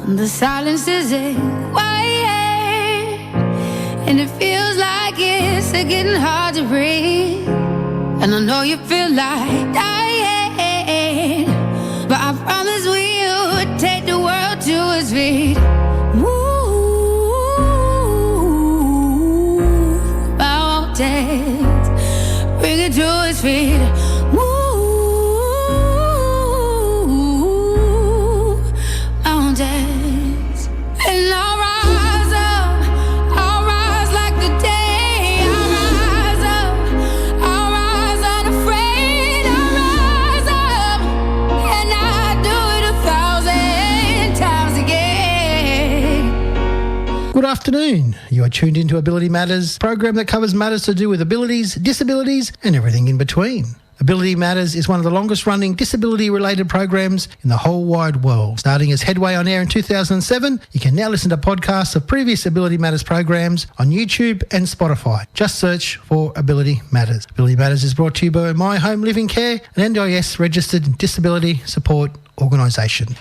The silence is quiet, and it feels like it's getting hard to breathe. And I know you feel like dying, but I promise we would take the world to its feet. Move mountains, bring it to its feet. Move mountains, and I'll rise up. I'll rise like the day. I'll rise up. I'll rise unafraid. I'll rise up, and I'll do it 1,000 times again. Good afternoon. You are tuned into Ability Matters, program that covers matters to do with abilities, disabilities and everything in between. Ability Matters is one of the longest-running disability-related programs in the whole wide world. Starting as Headway on air in 2007, you can now listen to podcasts of previous Ability Matters programs on YouTube and Spotify. Just search for Ability Matters. Ability Matters is brought to you by My Home Living Care, an NDIS-registered disability support organisation.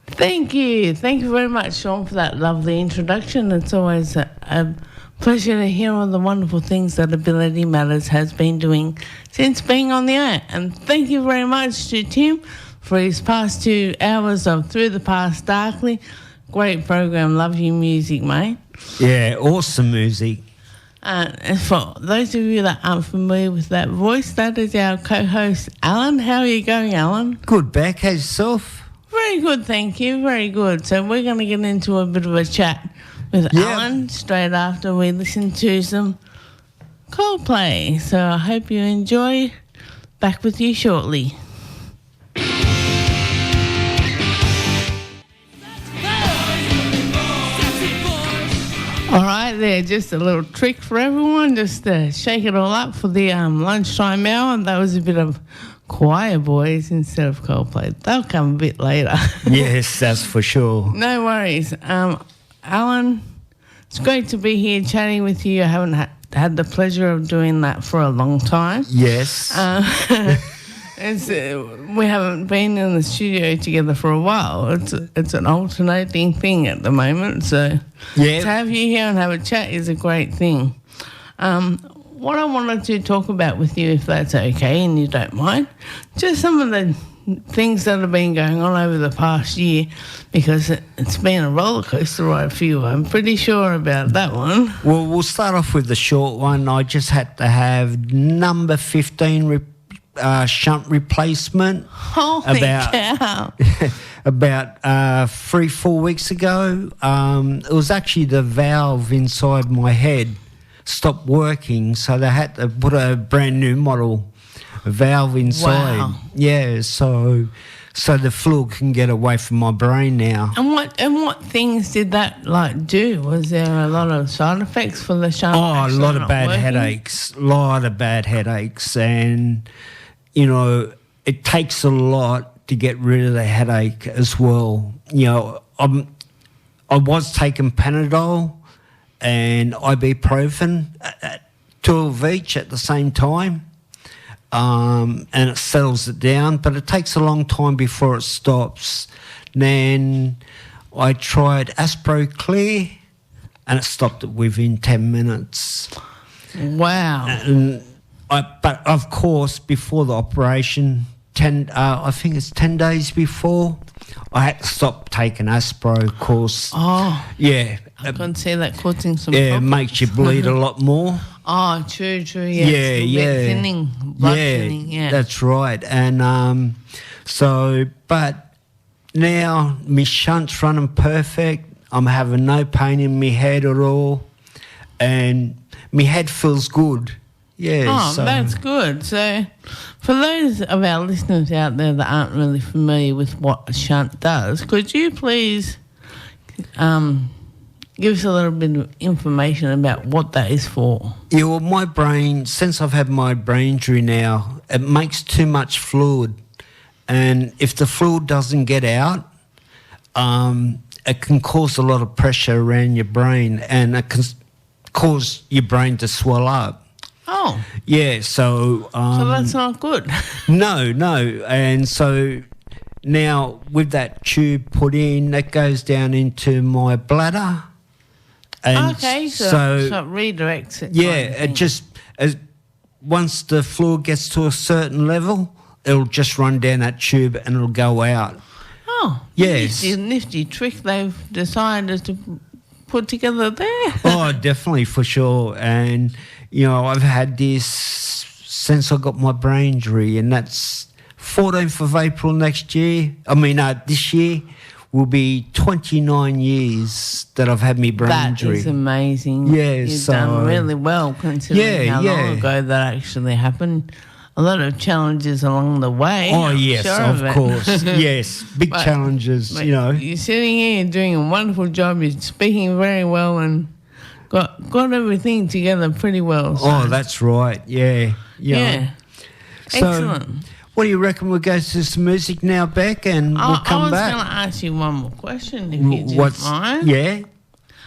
Thank you. Thank you very much, Sean, for that lovely introduction. It's always a pleasure to hear all the wonderful things that Ability Matters has been doing since being on the air. And thank you very much to Tim for his past 2 hours of Through the Past Darkly. Great program. Love your music, mate. Yeah, awesome music. And for those of you that aren't familiar with that voice, that is our co-host, Alan. How are you going, Alan? Good, Beck. How's yourself? Very good, thank you. Very good. So we're going to get into a bit of a chat with Alan straight after we listen to some Coldplay. So I hope you enjoy. Back with you shortly. All right, there, just a little trick for everyone, just to shake it all up for the lunchtime hour. That was a bit of Choir Boys instead of Coldplay. They'll come a bit later. Yes, that's for sure. No worries. Alan, it's great to be here chatting with you. I haven't had the pleasure of doing that for a long time. Yes. We haven't been in the studio together for a while. It's an alternating thing at the moment. So to have you here and have a chat is a great thing. What I wanted to talk about with you, if that's okay and you don't mind, just some of the things that have been going on over the past year, because it's been a roller coaster ride for you. I'm pretty sure about that one. Well, we'll start off with the short one. I just had to have number 15 shunt replacement. Holy cow. About 3-4 weeks ago. It was actually the valve inside my head stopped working, so they had to put a brand new model valve inside. Wow. Yeah, so the fluid can get away from my brain now. And what things did that do? Was there a lot of side effects for the shunt? Oh, a lot of bad headaches. And you know, it takes a lot to get rid of the headache as well. You know, I was taking Panadol and ibuprofen, 2 of each at the same time, and it settles it down, but it takes a long time before it stops. Then I tried Aspro Clear, and it stopped it within 10 minutes. Wow. But of course, before the operation, I think it's 10 days before, I had to stop taking Aspro, of course. Oh. Yeah. I can see that causing some problems. Yeah, it makes you bleed a lot more. Oh, true, yeah. Thinning, blood thinning, yeah. That's right. And but now my shunt's running perfect. I'm having no pain in my head at all. And my head feels good. Yeah. Oh, that's good. So for those of our listeners out there that aren't really familiar with what a shunt does, could you please give us a little bit of information about what that is for? Yeah, well, my brain, since I've had my brain injury now, it makes too much fluid. And if the fluid doesn't get out, it can cause a lot of pressure around your brain, and it can cause your brain to swell up. Oh. Yeah, so... so that's not good. No. And so Now, with that tube put in, that goes down into my bladder. And okay, so it redirects it. Yeah, it just, once the fluid gets to a certain level, it'll just run down that tube and it'll go out. Oh, yes. Nifty trick they've decided to put together there. Oh, definitely, for sure. And, you know, I've had this since I got my brain injury, and that's 14th of April next year. This year will be 29 years that I've had my brain injury. That is amazing. Yeah, You've done really well considering how long ago that actually happened. A lot of challenges along the way. Oh, yes, of course. Yes, big challenges, you know. You're sitting here doing a wonderful job. You're speaking very well and got everything together pretty well. So. Oh, that's right. Yeah. So, excellent. What do you reckon? We'll go to some music now, Beck, and we'll come back. I was going to ask you one more question, if you didn't mind. Yeah.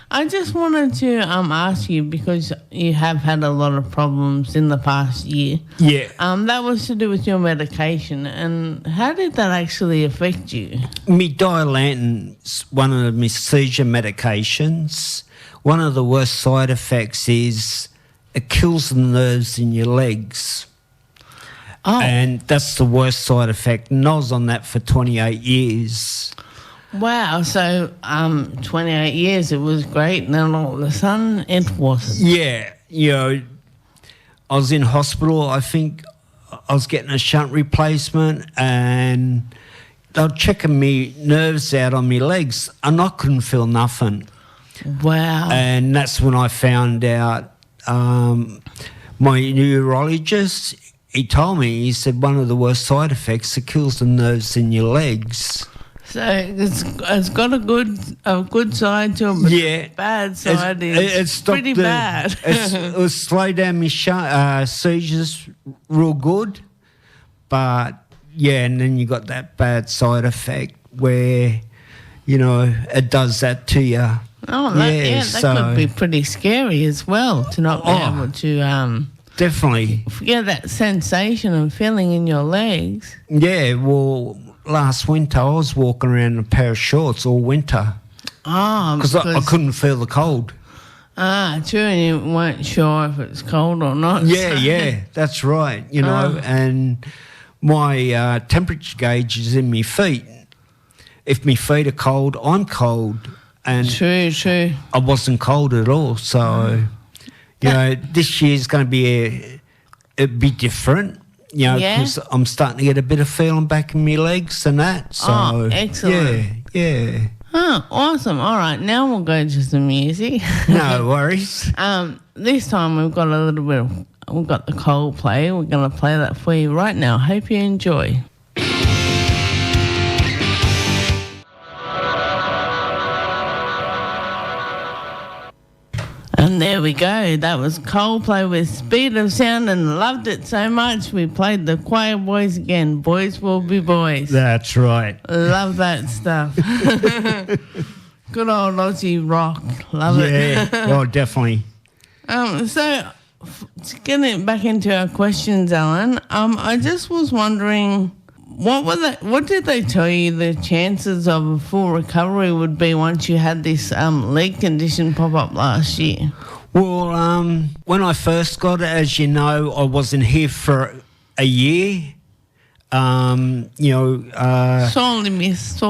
I just wanted to ask you, because you have had a lot of problems in the past year. Yeah. That was to do with your medication, and how did that actually affect you? Me Dilantin's one of my seizure medications. One of the worst side effects is it kills the nerves in your legs. Oh. And that's the worst side effect. And I was on that for 28 years. Wow, so 28 years, it was great, and then all of a sudden it wasn't. Yeah, you know, I was in hospital. I think I was getting a shunt replacement, and they were checking me nerves out on my legs, and I couldn't feel nothing. Wow. And that's when I found out my neurologist, he told me, he said one of the worst side effects, it kills the nerves in your legs. So it's got a good side to it, but the bad side is pretty bad. It was slow down my seizures real good, but and then you got that bad side effect where, you know, it does that to you. Oh, that could be pretty scary as well, to not be able to definitely get that sensation and feeling in your legs. Yeah, well, last winter I was walking around in a pair of shorts all winter. Oh, because I couldn't feel the cold. Ah, true, and you weren't sure if it's cold or not. Yeah, that's right, you know, and my temperature gauge is in my feet. If my feet are cold, I'm cold. And true. I wasn't cold at all, so, you know, this year's going to be a bit different. You know, because I'm starting to get a bit of feeling back in my legs and that. So, excellent. Yeah. Oh, awesome. All right, now we'll go to some music. No worries. This time we've got we've got the Coldplay. We're going to play that for you right now. Hope you enjoy. And there we go. That was Coldplay with Speed of Sound, and loved it so much we played the Choir Boys again. Boys will be boys. That's right. Love that stuff. Good old Aussie rock. Love it. Yeah, oh, definitely. So, getting back into our questions, Alan, I just was wondering, what did they tell you the chances of a full recovery would be once you had this leg condition pop up last year? Well, when I first got it, as you know, I wasn't here for a year. You know... sorely missed.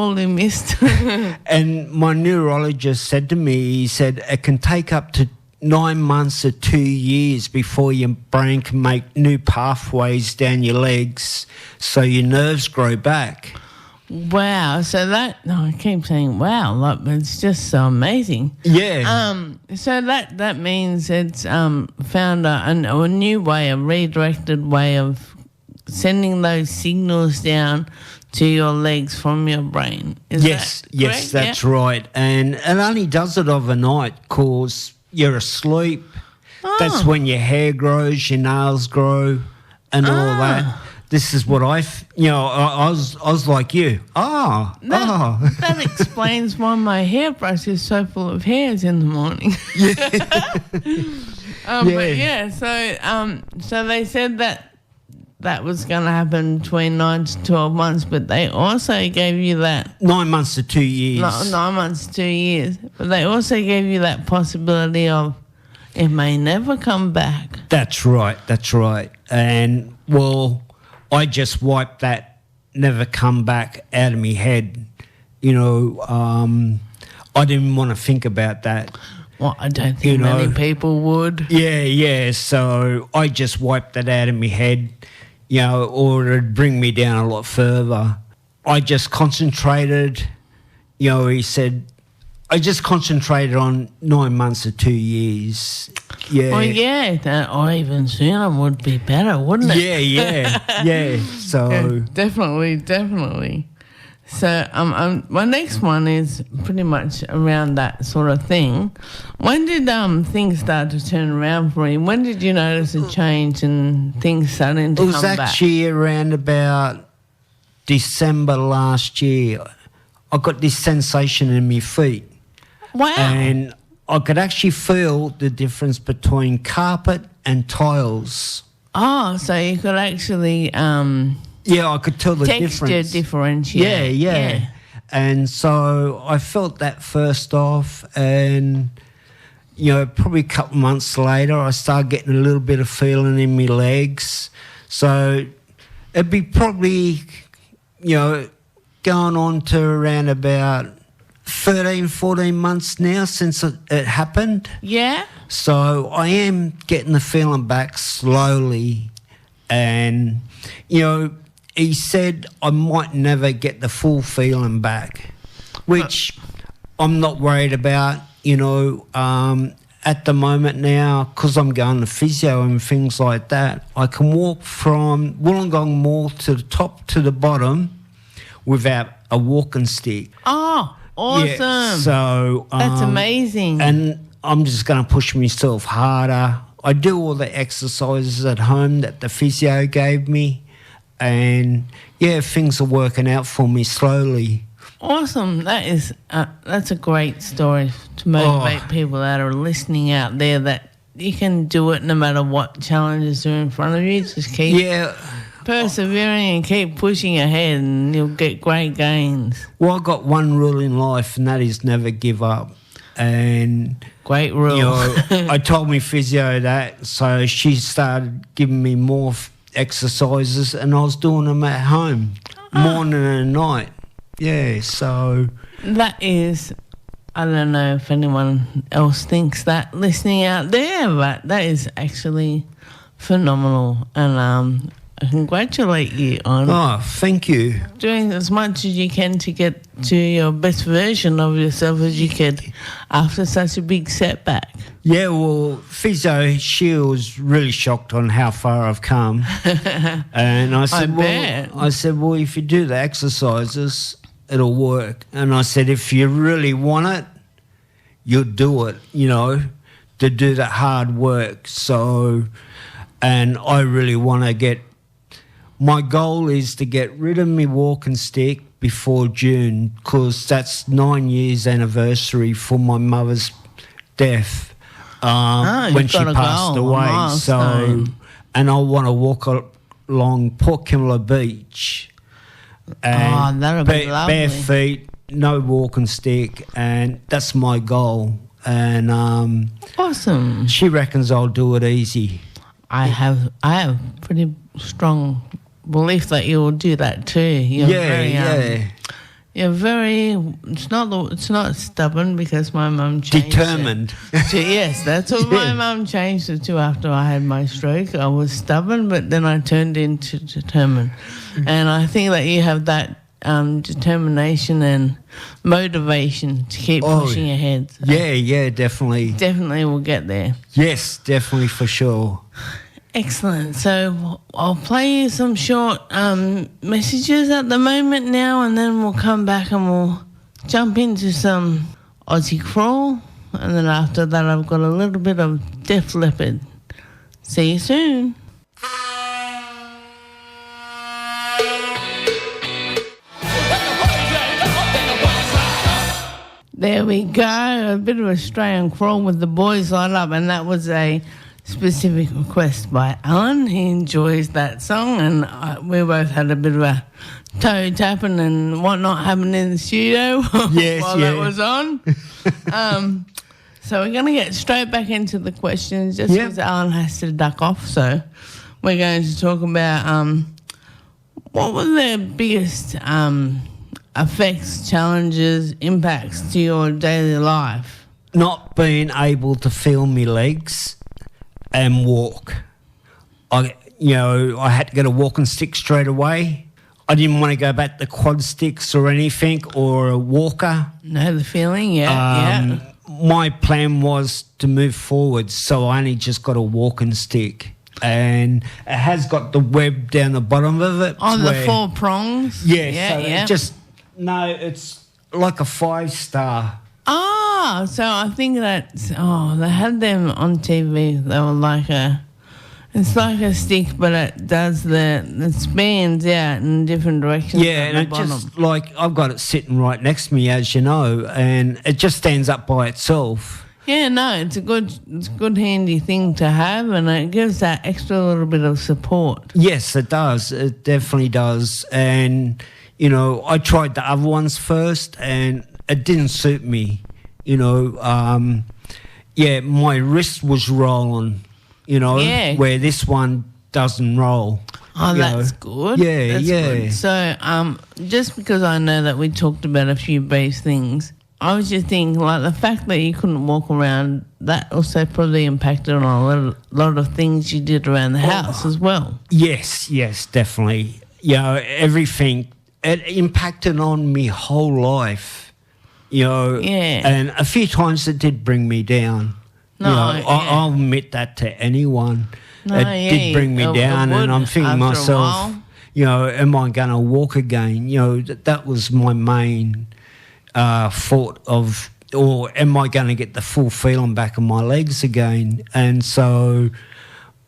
And my neurologist said to me, he said, it can take up to 9 months or 2 years before your brain can make new pathways down your legs so your nerves grow back. Wow. So I keep saying wow, but it's just so amazing. Yeah. So that means it's found a new way, a redirected way of sending those signals down to your legs from your brain. Yes, that's right. And it only does it overnight because you're asleep. That's when your hair grows, your nails grow, and all that. This is what I was like you. That explains why my hairbrush is so full of hairs in the morning. Yeah. But so they said that that was going to happen between 9 to 12 months, but they also gave you that 9 months to 2 years. 9 months to 2 years, but they also gave you that possibility of it may never come back. That's right. And, well, I just wiped that never come back out of my head. You know, I didn't want to think about that. Well, I don't think many people would. Yeah. So I just wiped that out of my head, you know, or it'd bring me down a lot further. I just concentrated, you know, he said, I just concentrated on 9 months to 2 years. Yeah. Oh, yeah, that or even sooner would be better, wouldn't it? Yeah. So Yeah, definitely. So my next one is pretty much around that sort of thing. When did things start to turn around for you? When did you notice a change and things starting to come back? It was actually around about December last year. I got this sensation in my feet. Wow. And I could actually feel the difference between carpet and tiles. Oh, so you could actually Yeah, I could tell the texture difference. differentiate. Yeah. And so I felt that first off, and, you know, probably a couple months later, I started getting a little bit of feeling in my legs. So it'd be probably, you know, going on to around about 13, 14 months now since it happened. Yeah? So I am getting the feeling back slowly. And, you know, he said I might never get the full feeling back, which I'm not worried about, you know. At the moment now, because I'm going to physio and things like that, I can walk from Wollongong Mall to the top to the bottom without a walking stick. Oh, awesome. Yeah, so that's amazing. And I'm just going to push myself harder. I do all the exercises at home that the physio gave me, and yeah, things are working out for me slowly. Awesome. That's a great story to motivate people that are listening out there, that you can do it no matter what challenges are in front of you. Just keep persevering and keep pushing ahead, and you'll get great gains. Well, I got one rule in life, and that is never give up. And great rule. You know, I told my physio that, so she started giving me more exercises, and I was doing them at home, morning and night. Yeah, so that is, I don't know if anyone else thinks that listening out there, but that is actually phenomenal, and I congratulate you on thank you. Doing as much as you can to get to your best version of yourself as you could after such a big setback. Yeah, well, physio, she was really shocked on how far I've come. And I said, well, if you do the exercises, it'll work. And I said, if you really want it, you'll do it, you know, to do that hard work. So, and I really want to get, my goal is to get rid of my walking stick before June, because that's 9 years anniversary for my mother's death when she passed away. So, and I want to walk along Port Kimla Beach. And that'll be lovely. Bare feet, no walking stick, and that's my goal. And awesome. She reckons I'll do it easy. I have pretty strong belief that you will do that too. You're You're very. It's not stubborn, because my mum changed. Determined. Yes, that's what my mum changed it to after I had my stroke. I was stubborn, but then I turned into determined, and I think that you have that determination and motivation to keep pushing ahead. So yeah, definitely. Definitely, we'll get there. Yes, definitely, for sure. Excellent. So I'll play you some short messages at the moment now, and then we'll come back and we'll jump into some Aussie Crawl, and then after that I've got a little bit of Def Leppard. See you soon. There we go. A bit of Australian Crawl with the boys light up, and that was a specific request by Alan. He enjoys that song, and we both had a bit of a toe tapping and whatnot happening in the studio while that was on. So we're going to get straight back into the questions just because Alan has to duck off. So we're going to talk about what were the biggest effects, challenges, impacts to your daily life? Not being able to feel my legs and walk. I had to get a walking stick straight away. I didn't want to go back to quad sticks or anything or a walker. Know the feeling, yeah. My plan was to move forward, so I only just got a walking stick. And it has got the web down the bottom of it. Oh, the 4 prongs? It's like a 5-star. Oh, so I think that's... Oh, they had them on TV. They were like it's like a stick, but it does it spans out in different directions. Yeah, and it just, like, I've got it sitting right next to me, as you know, and it just stands up by itself. Yeah, no, it's a good handy thing to have, and it gives that extra little bit of support. Yes, it does. It definitely does. And, I tried the other ones first, and it didn't suit me. My wrist was rolling, where this one doesn't roll. Oh, that's good. Yeah, that's good. So just because I know that we talked about a few base things, I was just thinking, like, the fact that you couldn't walk around, that also probably impacted on a lot of things you did around the house as well. Yes, definitely. Everything. It impacted on me whole life, and a few times it did bring me down. I'll admit that to anyone. It did bring me down, and I'm thinking to myself, am I going to walk again? That was my main thought of, or am I going to get the full feeling back in my legs again? And so,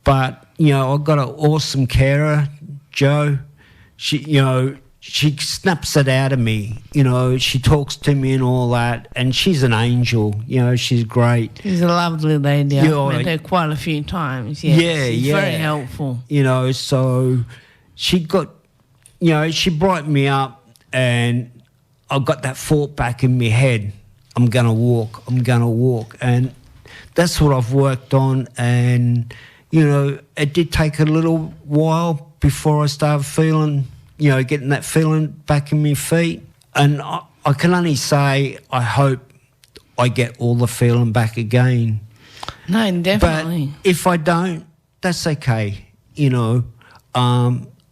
but, I've got an awesome carer, Jo. She snaps it out of me, she talks to me and all that, and she's an angel, she's great. She's a lovely lady. I've met her quite a few times. She's very helpful. So she got, she brought me up, and I got that thought back in my head, I'm going to walk, and that's what I've worked on, and, it did take a little while before I started feeling, getting that feeling back in my feet. And I can only say I hope I get all the feeling back again. No, definitely. But if I don't, that's okay.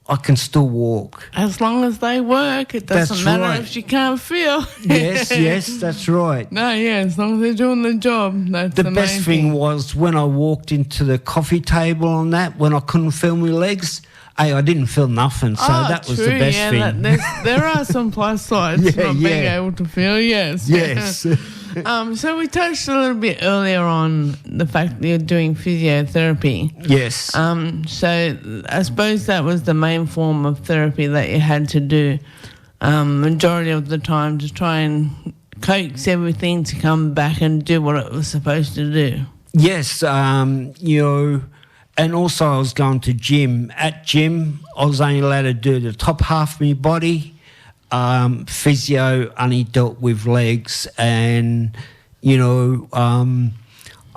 I can still walk. As long as they work, it doesn't matter if you can't feel. Yes, that's right. No, as long as they're doing the job, that's the best thing was when I walked into the coffee table on that, when I couldn't feel my legs, I didn't feel nothing, so that was the best thing. There are some plus sides to not being able to feel, yes. So we touched a little bit earlier on the fact that you're doing physiotherapy. Yes. So I suppose that was the main form of therapy that you had to do majority of the time to try and coax everything to come back and do what it was supposed to do. Yes, and also I was going to gym. At gym, I was only allowed to do the top half of my body. Physio only dealt with legs, and I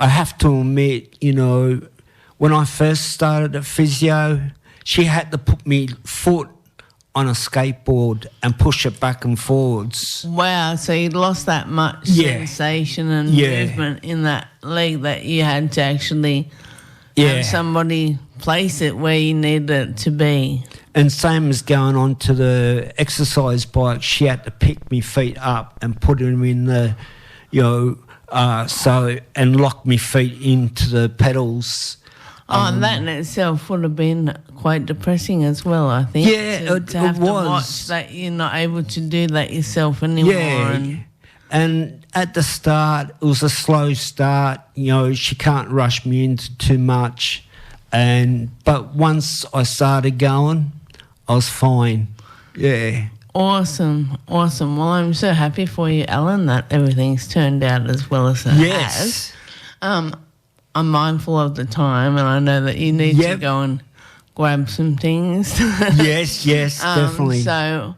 have to admit, when I first started at physio, she had to put me foot on a skateboard and push it back and forwards. Wow, so you'd lost that much sensation and movement in that leg that you had to actually have somebody place it where you needed it to be. And same as going on to the exercise bike, she had to pick me feet up and put them in the, and lock me feet into the pedals. And that in itself would have been quite depressing as well, I think. Yeah, to have to watch that you're not able to do that yourself anymore. Yeah, and at the start, it was a slow start. She can't rush me into too much. But once I started going, I was fine. Yeah. Awesome. Well, I'm so happy for you, Alan, that everything's turned out as well as it has. I'm mindful of the time, and I know that you need to go and grab some things. Yes, definitely. So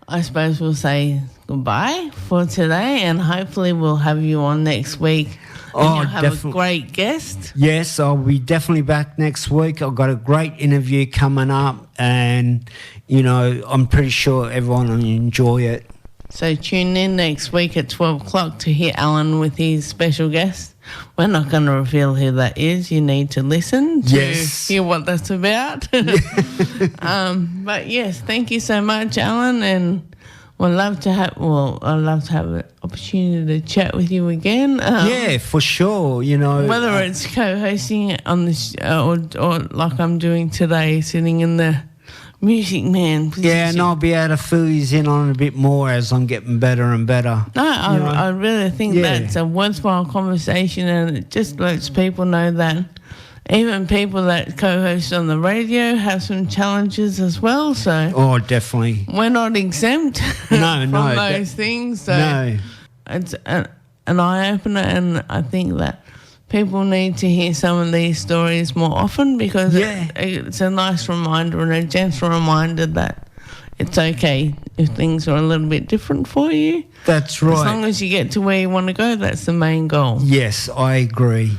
I suppose we'll say goodbye for today, and hopefully we'll have you on next week. And you'll have a great guest. Yes, I'll be definitely back next week. I've got a great interview coming up, and, you know, I'm pretty sure everyone will enjoy it. So tune in next week at 12 o'clock to hear Alan with his special guest. We're not going to reveal who that is. You need to listen to hear what that's about. But, yes, thank you so much, Alan, and I'd love to have an opportunity to chat with you again. For sure. You know, whether it's co-hosting on the or like I'm doing today, sitting in the music man position. Yeah, and I'll be able to fill you in on a bit more as I'm getting better and better. No, I really think that's a worthwhile conversation, and it just lets people know that even people that co-host on the radio have some challenges as well. So, definitely, we're not exempt from those things. So it's an eye-opener, and I think that people need to hear some of these stories more often, because it's a nice reminder and a gentle reminder that it's okay if things are a little bit different for you. That's right. As long as you get to where you want to go, that's the main goal. Yes, I agree.